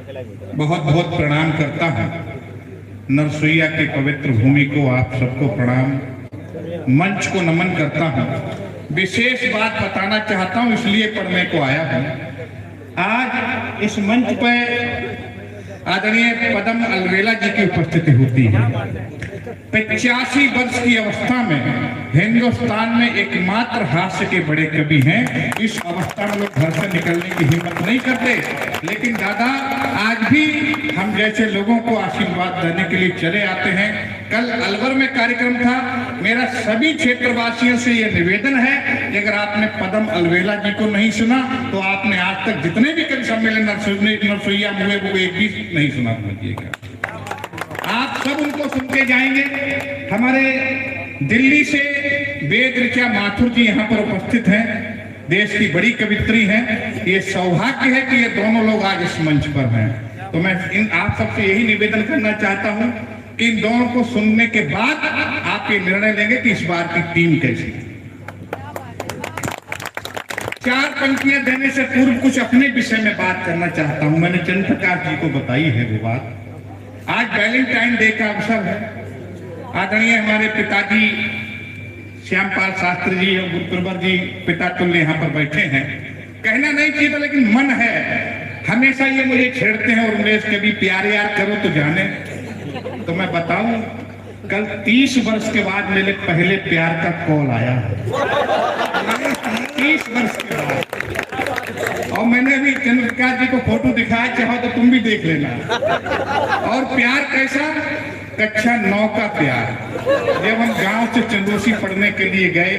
बहुत बहुत प्रणाम करता हूँ। नरसोइया के पवित्र भूमि को आप सबको प्रणाम, मंच को नमन करता हूँ। विशेष बात बताना चाहता हूँ, इसलिए पढ़ने को आया हूँ। आज इस मंच पर आदरणीय पदम अलवेला जी की उपस्थिति होती है। 85 वर्ष की अवस्था में हिंदुस्तान में एकमात्र हास्य के बड़े कवि हैं। इस अवस्था में लोग घर से निकलने की हिम्मत नहीं करते, लेकिन दादा आज भी हम जैसे लोगों को आशीर्वाद देने के लिए चले आते हैं। कल अलवर में कार्यक्रम था। मेरा सभी क्षेत्रवासियों से यह निवेदन है कि अगर आपने पदम अलवेला जी को नहीं सुना तो आपने आज तक जितने भी कवि सम्मेलन नरसोइया में हुए वो एक भी नहीं सुना समझिएगा। आप सब उनको सुन के जाएंगे। हमारे दिल्ली से वेद ऋचा माथुर जी यहाँ पर उपस्थित हैं, देश की बड़ी कवित्री हैं। ये सौभाग्य है कि ये दोनों लोग आज इस मंच पर हैं। तो मैं आप सबसे यही निवेदन करना चाहता हूँ कि इन दोनों को सुनने के बाद आप ये निर्णय लेंगे कि इस बार की टीम कैसी है। 4 पंक्तियां देने से पूर्व कुछ अपने विषय में बात करना चाहता हूं। मैंने चंद्रप्रकाश जी को बताई है वो बात। आज वैलेंटाइन डे का अवसर है। आदरणीय हमारे पिताजी श्यामपाल शास्त्री जी और गुरुप्रवर जी पिता तुल्य यहाँ पर बैठे हैं। कहना नहीं चाहिए था, लेकिन मन है। हमेशा ये मुझे छेड़ते हैं और उमेश कभी प्यार यार करो तो जाने। तो मैं बताऊं, कल 30 वर्ष के बाद मेरे पहले प्यार का कॉल आया। 30 वर्ष के बाद। और मैंने अभी चंद्रप्रकाश जी को फोटो दिखाया, चाहो तो तुम भी देख लेना। और प्यार कैसा? कक्षा 9 का प्यार। जब हम गांव से चंदोसी पढ़ने के लिए गए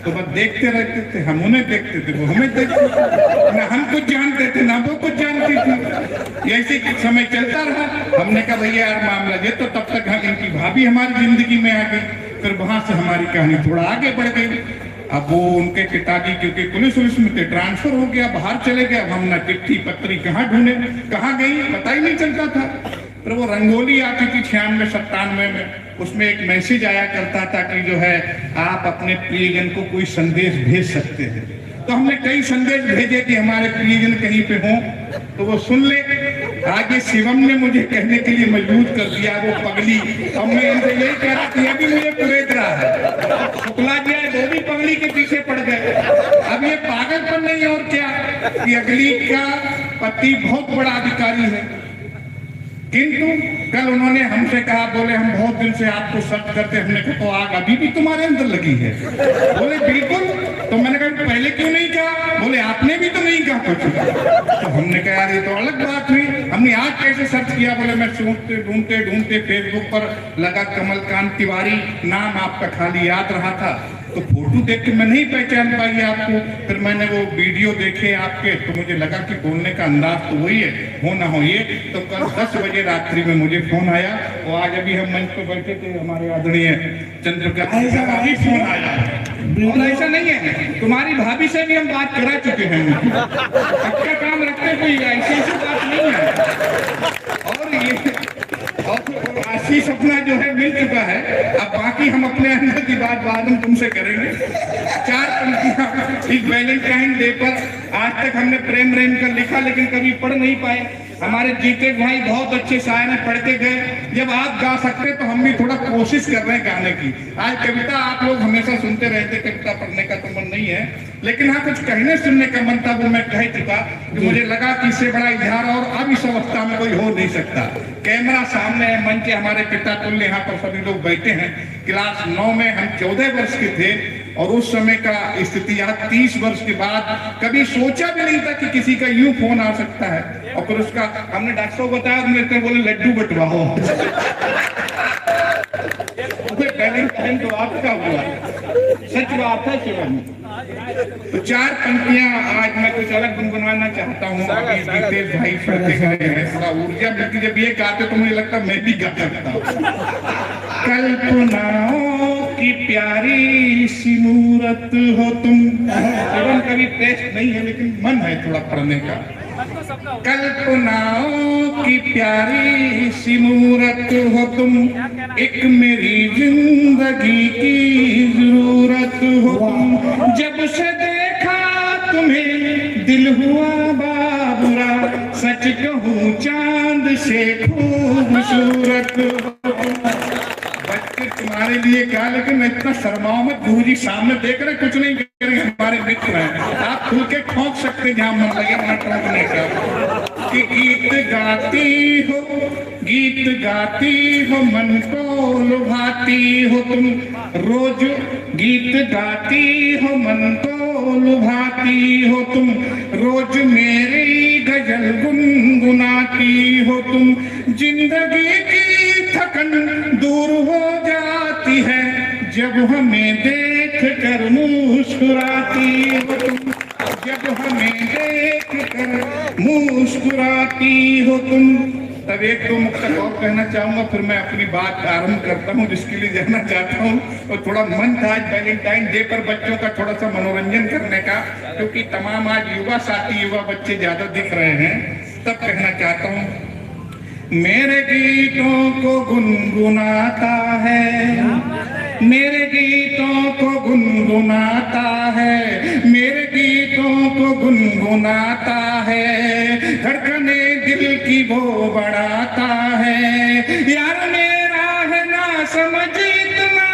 तो बस देखते रहते थे। हम उन्हें देखते थे, वो हमें देखते थे। ना हम कुछ जानते थे ना वो कुछ जानती थी। ऐसे कुछ समय चलता रहा। हमने कहा भैया यार मामला ये तो तब तक इनकी भाभी हमारी जिंदगी में आ गई। फिर वहां से हमारी कहानी थोड़ा आगे बढ़ गई। अब वो उनके पिताजी क्योंकि पुलिस में थे, ट्रांसफर हो गया, बाहर चले गए। अब हम ना चिट्ठी पत्री कहाँ ढूंढे, कहाँ गई पता ही नहीं चलता था। फिर वो रंगोली आती थी 96-97 में, उसमें एक मैसेज आया करता था कि जो है आप अपने प्रियजन को कोई संदेश भेज सकते हैं। तो हमने कई संदेश भेजे कि हमारे प्रियजन कहीं पे हों तो वो सुन ले। आगे शिवम ने मुझे कहने के लिए मजबूर कर दिया वो पगली। और मैं इनसे यही कह रहा कि अभी मुझे कुरेद रहा है। शुक्ला जी आए, वो भी पगली के पीछे पड़ गए। अब ये पागलपन नहीं और क्या कि अगली का पति बहुत बड़ा अधिकारी है, किंतु कल उन्होंने हमसे कहा, बोले हम बहुत दिन से आपको सर्च करते। हमने कहा तो आग अभी भी तुम्हारे अंदर लगी है? बोले बिल्कुल। तो मैंने कहा पहले क्यों नहीं कहा? बोले आपने भी तो नहीं कहा कुछ। तो हमने कहा यार ये तो अलग बात हुई। हमने आज कैसे सर्च किया? बोले मैं ढूंढते फेसबुक पर लगा कमलकांत तिवारी, नाम आपका खाली याद रहा था। तो फोटो देख के मैं नहीं पहचान पाई आपको। फिर मैंने वो वीडियो देखे आपके, तो मुझे लगा कि बोलने का अंदाज तो वही है, हो ना हो ये। तो कल 10 बजे रात्रि में मुझे फोन आया। और आज अभी हम मंच पर बैठे थे, हमारे आदरणीय चंद्रप्रकाश जी फोन आया। और ऐसा नहीं है, तुम्हारी भाभी से भी हम बात करा चुके हैं। अच्छा काम रखते, कोई ऐसी बात नहीं है। और ये आशीष अपना जो है मिल चुका है। अब बाकी हम अपने अंदर की बात बाद में तुमसे करेंगे। 4 पंक्तियां इस वैलेंटाइन डे पर। आज तक हमने प्रेम का लिखा, लेकिन कभी पढ़ नहीं पाए। हमारे जीते भाई बहुत अच्छे शायर हैं, पढ़ के गए। जब आप गा सकते तो हम भी थोड़ा कोशिश कर रहे हैं गाने की। आज कविता आप लोग हमेशा सुनते रहते, कविता पढ़ने का तो मन नहीं है, लेकिन हाँ कुछ कहने सुनने का मन था। वो मैं कह चुका कि मुझे लगा कि इससे बड़ा इजहार और अब इस अवस्था में कोई हो नहीं सकता। कैमरा सामने है, मंच के हमारे पिता तुल्य यहाँ पर सभी लोग बैठे हैं। क्लास 9 में हम 14 वर्ष के थे और उस समय का स्थिति आज 30 वर्ष के बाद कभी सोचा भी नहीं था कि किसी का यूं फोन आ सकता है। और फिर उसका हमने डॉक्टर साहब बताया, मेरे बोले लड्डू बंटवाओ। वैलेंटाइन तो आपका हुआ, सच बात है शिवम। तो 4 पंक्तियां आज मैं कुछ अलग गुनगुनाना चाहता हूँ। अभी जितेश भाई पढ़ते हैं, थोड़ा ऊर्जा मिलती। जब ये गाते तो मुझे लगता मैं भी गा सकता हूँ। कल्पनाओं की प्यारी सी मूरत हो तुम। शिवम कभी टेस्ट नहीं है, लेकिन मन है थोड़ा पढ़ने का। कल्पनाओं की प्यारी सी मूरत हो तुम, एक मेरी जिंदगी की जरूरत हो तुम। जब से देखा तुम्हें दिल हुआ बाबुरा, सच कहूं हूँ चांद से खूबसूरत। बच्चे तुम्हारे लिए क्या, लेकिन इतना शर्माओ मत, गुरुजी सामने देख रहे, कुछ नहीं करेंगे, हमारे मित्र हैं, आप खुल के ठोक सकते जहां मन लगे वहां ठोकने का। कि गीत गाती हो मन को लुभाती हो तुम, रोज गीत गाती हो मन को लुभाती हो तुम, रोज मेरी गजल गुनगुनाती हो तुम। जिंदगी की थकन दूर हो जाती है जब हमें देख कर मुस्कुराती हो तुम, जब हमें देख कर मुस्कुराती हो तुम। तब एक दो मुक्तक और कहना चाहूंगा, फिर मैं अपनी बात आरंभ करता हूँ, जिसके लिए जाना चाहता हूँ। और थोड़ा मन था आज वैलेंटाइन डे पर बच्चों का थोड़ा सा मनोरंजन करने का, क्योंकि तमाम आज युवा साथी युवा बच्चे ज्यादा दिख रहे हैं। तब कहना चाहता हूँ, मेरे गीतों को गुनगुनाता है, मेरे गीतों को गुनगुनाता है, मेरे गीतों को गुनगुनाता है, धड़कने दिल की वो बढ़ाता है। यार मेरा है ना समझ इतना,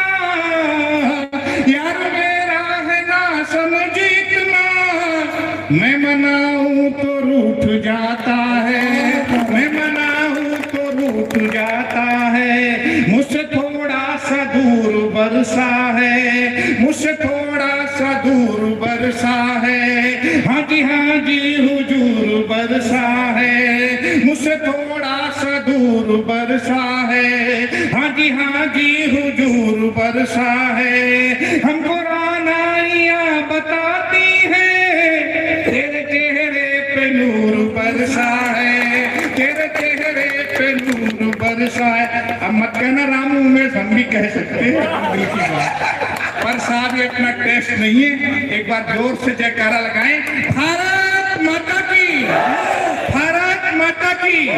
यार मेरा है ना समझ इतना, मैं मनाऊं तो रूठ जाता है, मैं मनाऊं तो रूठ जाता है। मुझसे थोड़ा सा दूर बरसा है, मुझसे थोड़ा सा दूर बरसा है, हाँ जी हुजूर बरसा है, मुझसे थोड़ा सा दूर बरसा है, हाँ जी हुजूर बरसा है। हमको रानाइयाँ बताती है तेरे चेहरे पे नूर बरसा है, तेरे चेहरे पे नूर बरसा है। अब मत कहना रामू में, हम भी कह सकते हैं दिल की बात, पर साहब ये अपना टेस्ट नहीं है। एक बार जोर से जयकारा लगाएं, भारत माता की, भारत माता की।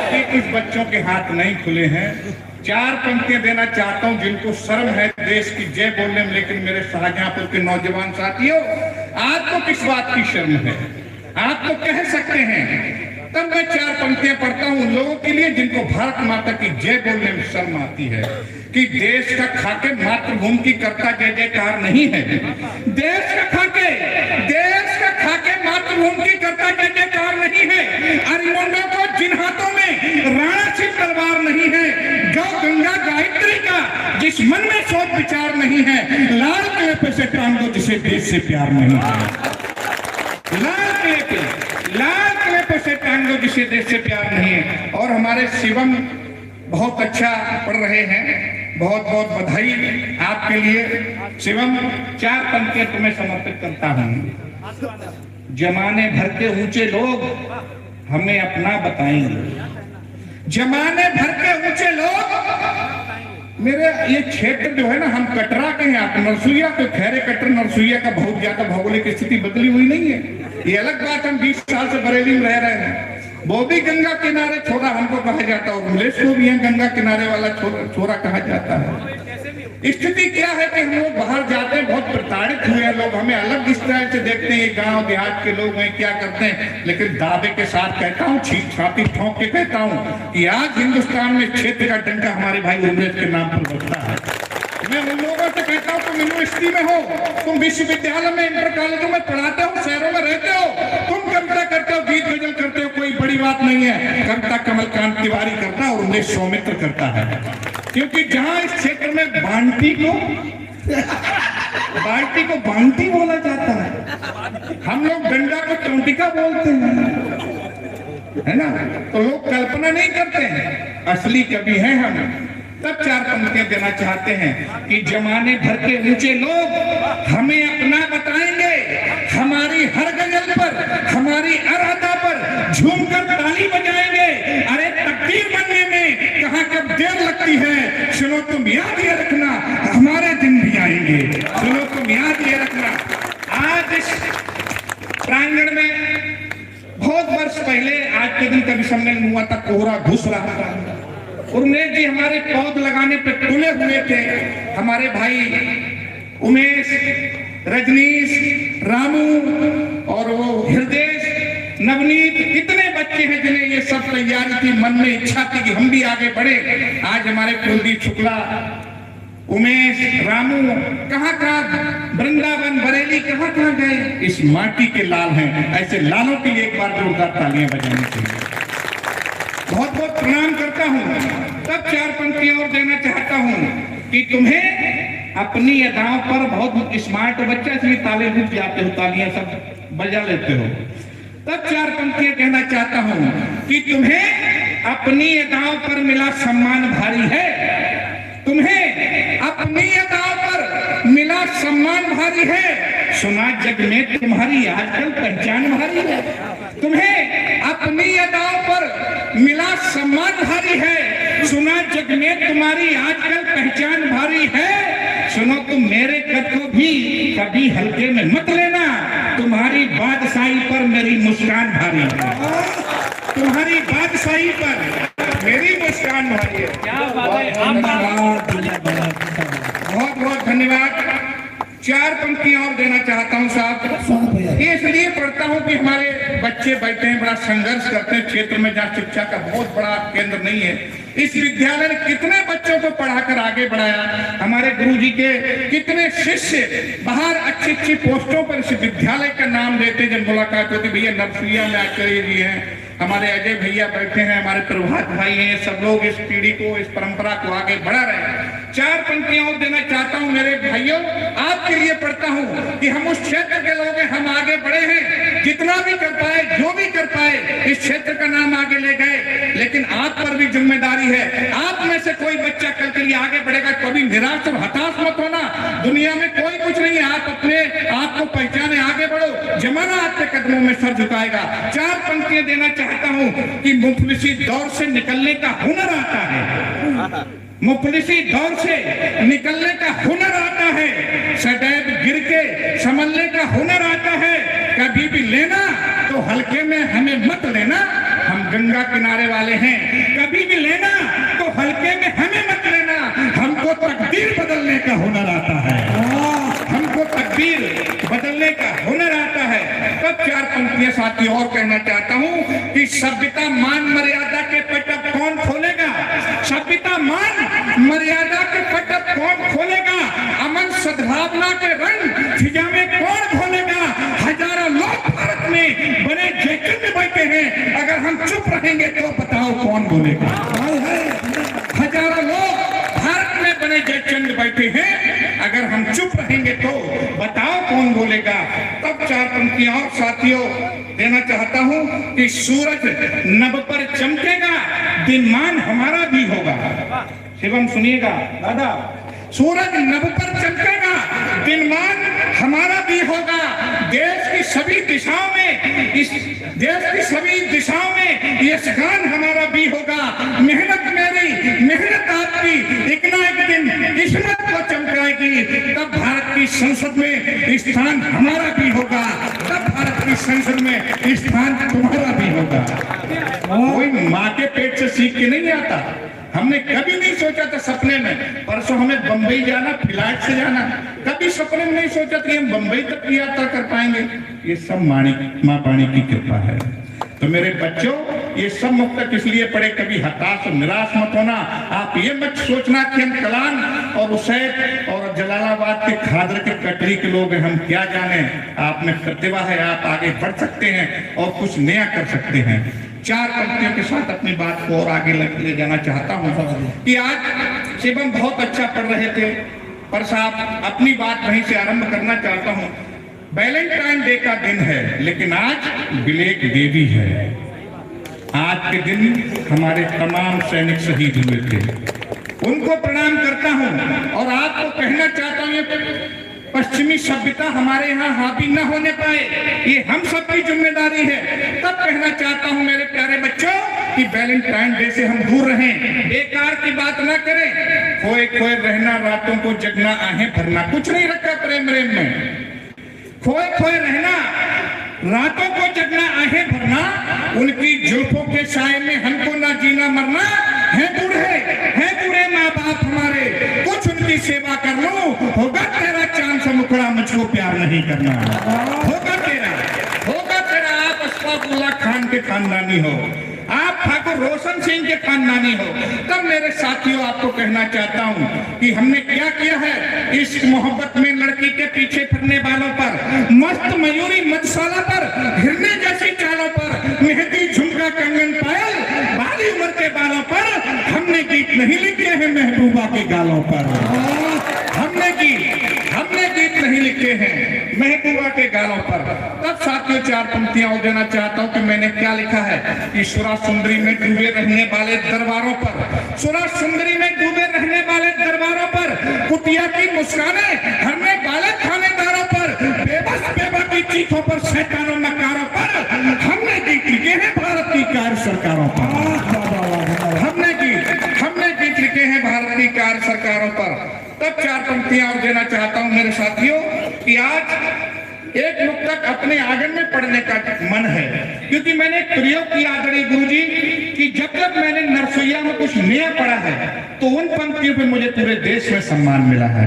कि कुछ बच्चों के हाथ नहीं खुले हैं, चार पंक्तियां देना चाहता हूं जिनको शर्म है देश की जय बोलने में। लेकिन मेरे शाहजहांपुर के नौजवान साथियों, आपको किस बात की शर्म है? आप तो कह सकते हैं। तब मैं चार पंक्तियां पढ़ता हूं उन लोगों के लिए जिनको भारत माता की जय बोलने में शर्म आती है। कि देश का खाके मातृभूमि की करता जय जयकार नहीं है, देश का खाके मातृभूमि की करता जय जयकार नहीं है। अरिमुंडों को जिन हाथों में राणा की तलवार नहीं है, गौ गंगा गायत्री का जिस मन में सोच विचार नहीं है, लाल किले पे से टांगो जिसे देश से प्यार नहीं है, लाल किले पे से टांगो जिसे देश से प्यार नहीं है। और हमारे शिवम बहुत अच्छा पढ़ रहे हैं, बहुत बहुत बधाई आपके लिए। शिवम, चार पंक्तियां तुम्हें समर्पित करता हूं। जमाने भर के ऊंचे लोग हमें अपना बताएंगे, जमाने भर के ऊंचे लोग। मेरे ये क्षेत्र जो है ना, हम कटरा के हैं, आप नरसुइया के, खैरे कटर नरसुइया का बहुत ज्यादा भौगोलिक स्थिति बदली हुई नहीं है। ये अलग बात, हम 20 साल से बरेली में रह रहे हैं। वो भी गंगा किनारे छोरा हमको कहा जाता है, और मलेश को भी यहाँ गंगा किनारे वाला छोरा कहा जाता है। स्थिति क्या है कि हम लोग बाहर जाते हैं, बहुत प्रताड़ित हुए हैं लोग, हमें अलग इस तरह से देखते हैं। गांव देहात के लोग हैं, क्या करते हैं। लेकिन दावे के साथ कहता हूँ, छाती ठोंक के कहता हूँ कि आज हिंदुस्तान में क्षेत्र का डंका हमारे भाई अंग्रेज के नाम पर बजता है। मैं उन लोगों से कहता हूँ, तुम यूनिवर्सिटी में हो, तुम विश्वविद्यालय में, इंटर कॉलेजों में पढ़ाते हो, शहरों में रहते हो, तुम कविता करते हो, गीत गजल करते हो, कोई बड़ी बात नहीं है। कविता कमलकांत तिवारी करता है और उमेश सौमित्र करता है। क्योंकि जहां इस क्षेत्र में बांटी को बांटी बोला जाता है, हम लोग डंडा को चौंटिका बोलते हैं, है ना। तो लोग कल्पना नहीं करते हैं, असली कवि हैं हम। तब चार पंक्तियां देना चाहते हैं कि जमाने भर के ऊंचे लोग हमें अपना बताएंगे, हमारी हर गजल पर, हमारी अराधा पर झूमकर ताली बजाएंगे। अरे तकदीर बनने में कहाँ कब देर लगती है, सुनो तुम याद ये रखना, हमारे दिन भी आएंगे, सुनो तुम याद ये रखना। आज इस प्रांगण में बहुत वर्ष पहले आज के दिन कवि सम्मेलन हुआ था, कोहरा घुस रहा था। उमेश जी हमारे पौध लगाने पे तुले हुए थे। हमारे भाई उमेश, रजनीश, रामू और वो हृदय, नवनीत, कितने बच्चे बच्चे हैं जिन्हें ये सब तैयारी थी, मन में इच्छा थी कि हम भी आगे बढ़े। आज हमारे कुलदीप शुक्ला, उमेश, रामू कहाँ वृंदावन, बरेली कहाँ गए, इस माटी के लाल हैं। ऐसे लालों के लिए एक बार जोरदार तालियां बजानी चाहिए। बहुत बहुत प्रणाम करता हूँ। तब 4 पंक्तियां और देना चाहता हूँ कि तुम्हें अपनी अदाओं पर, बहुत स्मार्ट बच्चा इसलिए ताले रुक जाते हो, तालियां सब बजा लेते हो। तब 4 पंक्तियां कहना चाहता हूँ कि तुम्हें अपनी अदाओं पर मिला सम्मान भारी है, तुम्हें अपनी अदाओं पर मिला सम्मान भारी है, सुना जग में तुम्हारी आजकल पहचान भारी है। तुम्हें अपनी अदाओं पर मिला सम्मान भारी है, सुना जग में तुम्हारी आजकल पहचान भारी है। सुनो तुम मेरे कद को भी कभी हल्के में मत लेना, तुम्हारी बादशाही पर मेरी मुस्कान भारी है, तुम्हारी बादशाही पर मेरी मुस्कान भारी है। बहुत बहुत धन्यवाद। 4 पंक्तियां और देना चाहता हूं साहब। ये इसलिए पढ़ता हूं कि हमारे बच्चे बैठे हैं, बड़ा संघर्ष करते हैं क्षेत्र में जहाँ शिक्षा का बहुत बड़ा केंद्र नहीं है। इस विद्यालय ने कितने बच्चों को पढ़ाकर आगे बढ़ाया, हमारे गुरुजी के कितने शिष्य बाहर अच्छी अच्छी पोस्टों पर इस विद्यालय का नाम लेते। जब मुलाकात होती, भैया नरसिया में आचार्य जी हैं, हमारे अजय भैया बैठे हैं, हमारे प्रभात भाई हैं, सब लोग इस पीढ़ी को, इस परंपरा को आगे बढ़ा रहे हैं। 4 पंक्तियां और देना चाहता हूं मेरे भाइयों, आपके लिए पढ़ता हूं कि हम उस क्षेत्र के लोग हैं, हम आगे बढ़े हैं, जितना भी कर पाए, जो भी कर पाए, इस क्षेत्र का नाम आगे ले गए। लेकिन आप पर भी जिम्मेदारी है। आप में से कोई बच्चा कल के लिए आगे बढ़ेगा, कभी निराश और हताश मत होना। दुनिया में कोई कुछ नहीं है, आप अपने आप को पहचाने, आगे बढ़ो, जमाना आपके कदमों में सर झुकाएगा। 4 पंक्तियां देना चाहता हूं कि मुफलिसी दौर से निकलने का हुनर आता है, मुफलिसी दौर से निकलने का हुनर आता है, सदैव गिर के संभलने का हुनर आता है। कभी भी लेना तो हल्के में हमें मत लेना, हम गंगा किनारे वाले हैं। कभी भी लेना तो हल्के में हमें मत लेना, हमको तकदीर बदलने का हुनर आता है, हमको तकदीर बदलने का हुनर आता है। तब 4 पंक्तियां साथी और कहना चाहता हूं कि सभ्यता मान मर्यादा के पटक कौन खोलेगा, सभ्यता मान मर्यादा के पटक कौन खोलेगा, अमन सद्भावना के रंग फिजा में कौन खोलेगा। हजारों लोग भारत में बने जयचंद बैठे हैं, अगर हम चुप रहेंगे तो बताओ कौन बोलेगा। हजारों लोग भारत में बने जयचंद बैठे हैं, अगर हम चुप रहेंगे तो बताओ कौन बोलेगा। तब 4 पंक्तियां और साथियों देना चाहता हूं कि सूरज नभ पर चमकेगा, दिनमान हमारा भी होगा। शिवम सुनिएगा दादा, सूरज नभ पर चमकेगा, दिनमान हमारा भी होगा। देश की सभी दिशाओं में, इस देश की सभी दिशाओं में ये सगान हमारा भी होगा। मेहनत मेरी, मेहनत आपकी, एक ना एक दिन किस्मत को चमकाएगी। तब भारत की संसद में स्थान हमारा भी होगा, तब भारत की संसद में स्थान तुम्हारा भी होगा। कोई माँ के पेट से सीख के नहीं आता। हमने कभी नहीं सोचा था सपने में, परसों हमें बंबई जाना, फ्लाइट से जाना, कभी सपने में नहीं सोचा था कि हम बंबई तक की यात्रा कर पाएंगे। ये सब माँ पानी की कृपा है। तो मेरे बच्चों, ये सब मुक्तक इसलिए पढ़े, कभी हताश और निराश मत होना। आप ये मत सोचना कि हम कलान और उसैद और जलालाबाद के खादर के कटरी के लोग हैं, हम क्या जाने। आप में प्रतिभा है, आप आगे बढ़ सकते हैं और कुछ नया कर सकते हैं। 4 पंक्तियों के साथ अपनी बात को और आगे ले जाना चाहता हूं कि आज शिवम बहुत अच्छा पढ़ रहे थे, पर साहब अपनी बात वहीं से आरंभ करना चाहता हूं। वैलेंटाइन डे का दिन है, लेकिन आज ब्लैक डे भी है। आज के दिन हमारे तमाम सैनिक शहीद हुए थे, उनको प्रणाम करता हूं और आपको कहना चाहता हूं पश्चिमी सभ्यता हमारे यहाँ हावी न होने पाए, ये हम सबकी जिम्मेदारी है। तब कहना चाहता हूँ मेरे प्यारे बच्चों कि वैलेंटाइन डे से हम दूर रहें, बेकार की बात ना करें। खोए खोए रहना, रातों को जगना, आहें भरना, कुछ नहीं रखा प्रेम में। खोए खोए रहना, रातों को जगना, आहें भरना, उनकी जुल्फों के साए में हमको ना जीना मरना। हैं बूढ़े माँ बाप हमारे, कुछ उनकी सेवा कर लो, होगा तेरा चांद सा मुखड़ा, मुझको प्यार नहीं करना। होगा तेरा आप अस्फाकुल्लाह खान चौहान के खानदानी हो, आप ठाकुर रोशन सिंह के खानदानी हो, तब मेरे साथियों आपको कहना चाहता हूं कि हमने क्या किया है। इस मोहब्बत में लड़की के पीछे फिरने वालों पर, मस्त मयूरी मधुशाला पर, हिरने जैसी चालों पर, मेहंदी झुमका कंगन पायल बाली उम्र के बालों पर हमने गीत नहीं लिखे हैं महबूबा के गालों पर। हमने गीत नहीं लिखे हैं महबूबा के गालों पर। तब साथियों चार पंक्तियां और देना चाहता हूं कि मैंने क्या लिखा है कि सुरा सुंदरी में डूबे रहने वाले दरबारों पर, सुरा सुंदरी में डूबे रहने वाले दरबारों पर, कुटिया की मुस्काने हरने वाले थानेदारों पर, बेबस बेबा की चीखों पर, शैतानों नकारों पर हमने गीत लिखे हैं भारत की कार्य सरकारों पर। हमने गीत लिखे हैं भारत की कार्य सरकारों पर। तब चार पंक्तियां और देना चाहता हूं मेरे साथियों कि आज एक नुक्ता अपने आंगन में पढ़ने का मन है, क्योंकि मैंने एक प्रयोग किया आदरणीय गुरुजी कि जब जब मैंने नरसैया में कुछ नया पढ़ा है तो उन पंक्तियों पे मुझे पूरे देश में सम्मान मिला है।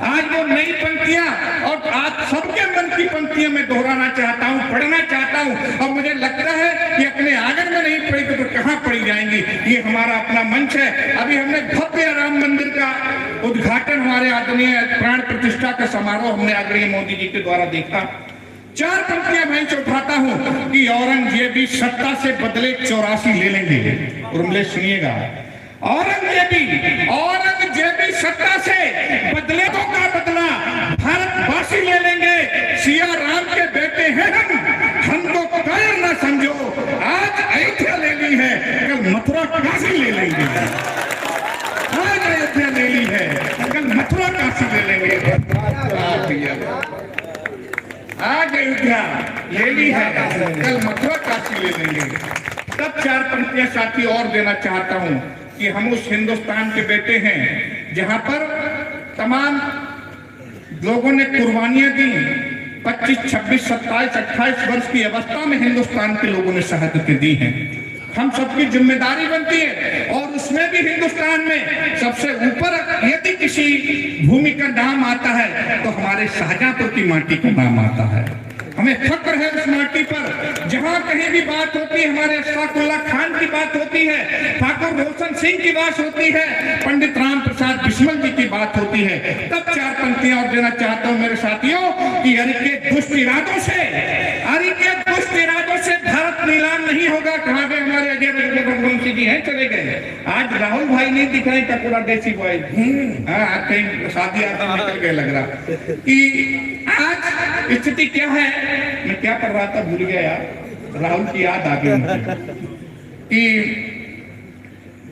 आज वो नई पंक्तियां और आज सबके मन की पंक्तियां मैं दोहराना चाहता हूं, पढ़ना चाहता हूं, और मुझे लगता है कि अपने आंगन में नहीं पढ़ी तो कहां पढ़ी जाएंगी। ये हमारा अपना मंच है। अभी हमने भव्य राम मंदिर का उद्घाटन, हमारे आदरणीय प्राण प्रतिष्ठा का समारोह हमने आदरणीय मोदी जी के द्वारा देखा। चार पंक्तियां मैं उठाता हूं कि औरंगजेबी सत्ता से बदले 84 ले लेंगे। और सुनिएगा, औरंगजेबी सत्ता से बदले तो का बदला भारतवासी ले लेंगे। सिया राम के बेटे हैं हमको कायर ना समझो। आज अयोध्या ले ली है, कल मथुरा काशी ले लेंगे। आज अयोध्या ले ली है, कल मथुरा काशी ले लेंगे। आज अयोध्या ले ली है, कल मथुरा काशी ले लेंगे। तब चार पंक्तियां साथी और देना चाहता हूं कि हम उस हिंदुस्तान के बेटे हैं जहां पर तमाम लोगों ने कुर्बानियां दी। 25, 26, 27, 28 वर्ष की अवस्था में हिंदुस्तान के लोगों ने शहादतें दी हैं। हम सबकी जिम्मेदारी बनती है, और उसमें भी हिंदुस्तान में सबसे ऊपर यदि किसी भूमि का नाम आता है तो हमारे शाहजहांपुर की माटी का नाम आता है। हमें फक्र है उस माटी पर। जहां कहीं भी बात होती है, हमारे अशफाकुल्लाह खान की बात होती है, ठाकुर रोशन सिंह की बात होती है, पंडित राम प्रसाद बिस्मिल जी की बात होती है। तब चार पंक्तियां और देना चाहता हूं मेरे साथियों कि अरि के दुष्ट इरादों से भारत नीलाम नहीं होगा। कहां गए हमारे अजय रघुवंशी जी? हैं, चले गए। आज राहुल भाई नहीं दिख रहे, कपूरा देसी बॉय। हाँ, कहीं शादी आदमी निकल गए लग रहा कि आज स्थिति क्या है। मैं क्या कर रहा था भूल गया यार, राहुल की याद आ गई कि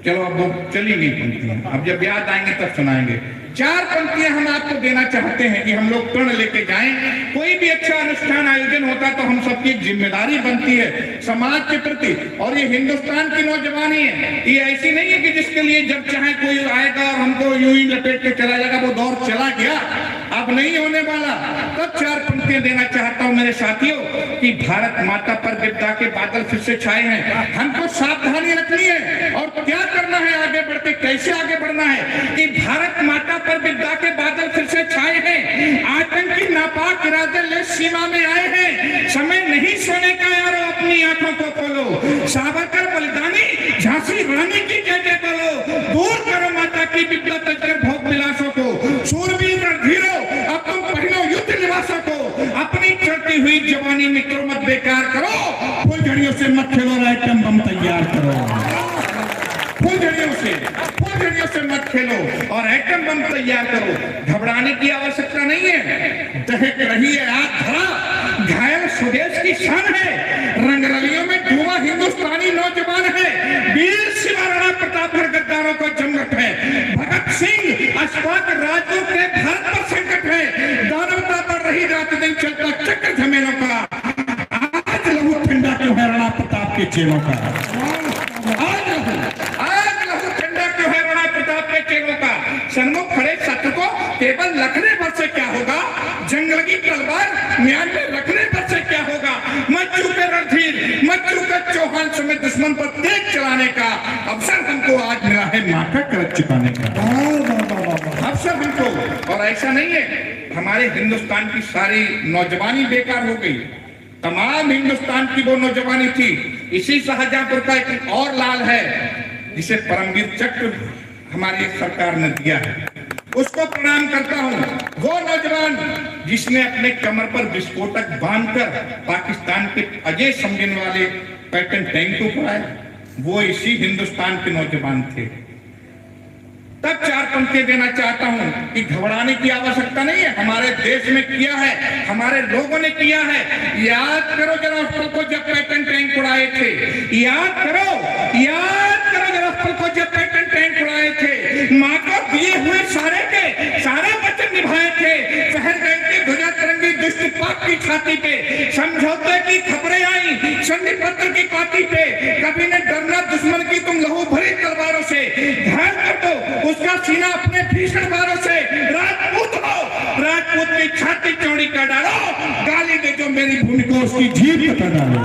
चलो अब वो चली गई पंक्तियां, अब जब याद आएंगे तब सुनाएंगे। चार पंक्तियां हम आपको देना चाहते हैं कि हम लोग प्रण लेके जाएं। कोई भी अच्छा अनुष्ठान आयोजन होता तो हम सबकी जिम्मेदारी बनती है समाज के प्रति। और ये हिंदुस्तान की नौजवानी है, ये ऐसी नहीं है कि जिसके लिए जब चाहे कोई आएगा और हमको यूं ही लपेट के चला जाएगा। वो दौर चला गया, अब नहीं होने वाला। तब चार पंक्तियां देना चाहता हूं मेरे साथियों कि भारत माता पर विपदा के बादल फिर से छाए हैं। हमको सावधानी रखनी है और क्या करना है आगे बढ़ के, कैसे आगे बढ़ना है कि भारत माता पर विपदा के बादल फिर से छाए हैं। आतंकी नापाक इरादे ले सीमा में आए हैं। समय नहीं सोने का यारो, अपनी आंखों को खोलो। सावरकर बलिदानी, झांसी रानी की जय जय बोलो। दूर करो माता की विपदा तजकर भोग विलासों को। शूरवीर रणधीरो, अब तुम पहनो युद्ध निवासों को। अपनी चढ़ती हुई जवानी में क्रोध मत बेकार करो। फुलझड़ियों से मत खेलो, आइटम बम तैयार करो। फुलझड़ियों से मत खेलो और आइटम बम तैयार करो। घबराने की आवश्यकता नहीं है। दहक रही है आग धरा, घायल स्वदेश की शान है। रंगरलियों में डूबा हिंदुस्तानी नौजवान है। वीर शिवा राणा प्रतापगढ़ गद्दारों का जमघट है। भगत सिंह अशफाक राजू के भारत पर संकट है। दानवता पर रही रात दिन चलता चक्र झमेलों का। आज लहू ठंडा क्यों है राणा प्रताप के चेलों का। सन्मुख खड़े सत्य को केवल लखने पर से क्या होगा। जंग लगी तलवार म्यान में रखने पर से क्या होगा। मत चूके रणधीर, मत चूके चौहान समेत दुश्मन पर तेज चलाने का अवसर हमको आज मिला है। माथा करत चुकाने का अवसर हमको। और ऐसा नहीं है हमारे हिंदुस्तान की सारी नौजवानी बेकार हो गई। तमाम हिंदुस्तान की वो नौजवानी थी इसी शाहजहांपुर का एक और लाल है जिसे परमवीर चक्र हमारी सरकार ने दिया है, उसको प्रणाम करता हूं। वो नौजवान जिसने अपने कमर पर विस्फोटक बांधकर पाकिस्तान के अजय समझने वाले पैटर्न टैंक को उड़ाया, वो इसी हिंदुस्तान के नौजवान थे। तब 4 पंक्ति देना चाहता हूं कि घबराने की आवश्यकता नहीं है। हमारे देश में किया है, हमारे लोगों ने किया है। याद करो जरा उस पल को जब पैटर्न टैंक उड़ाए थे, याद करो जरा उस पल को जब पैटर्न टैंक उड़ाए थे। माँ को दिए हुए सारे के सारे वचन निभाए थे। फहर गए थे ध्वजा तिरंगी दुष्ट पाक की छाती पे, समझौते की खबरें आई संधि पत्र की पाती पे। कभी ने डरना दुश्मन की तुम लहू भरी तलवारों से, ध्यान कर दो उसका सीना अपने भीषण बारों से। राजपूत हो, राजपूत की छाती चौड़ी कर डालो, गाली दे जो मेरी भूमि को उसकी जीभ कटा डालो,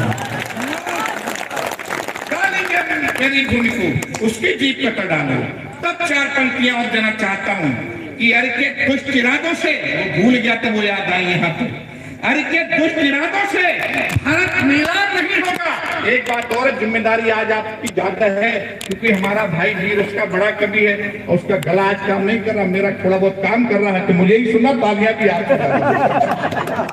गाली दे मेरी भूमि को उसकी जीभ कटा डालो। तब 4 पंक्तियां और देना चाहता हूं कि अरे के दुष्ट इरादों से, वो भूल गया तो वो याद आई यहाँ पे, अरे के दुष्ट इरादों से भारत नीलाम नहीं होगा। एक बात और जिम्मेदारी आज आपकी ज्यादा है, क्योंकि हमारा भाई वीर उसका बड़ा कवि है और उसका गला आज काम नहीं कर रहा, मेरा थोड़ा बहुत काम कर रहा है, तो मुझे ही सुना तालियां भी आप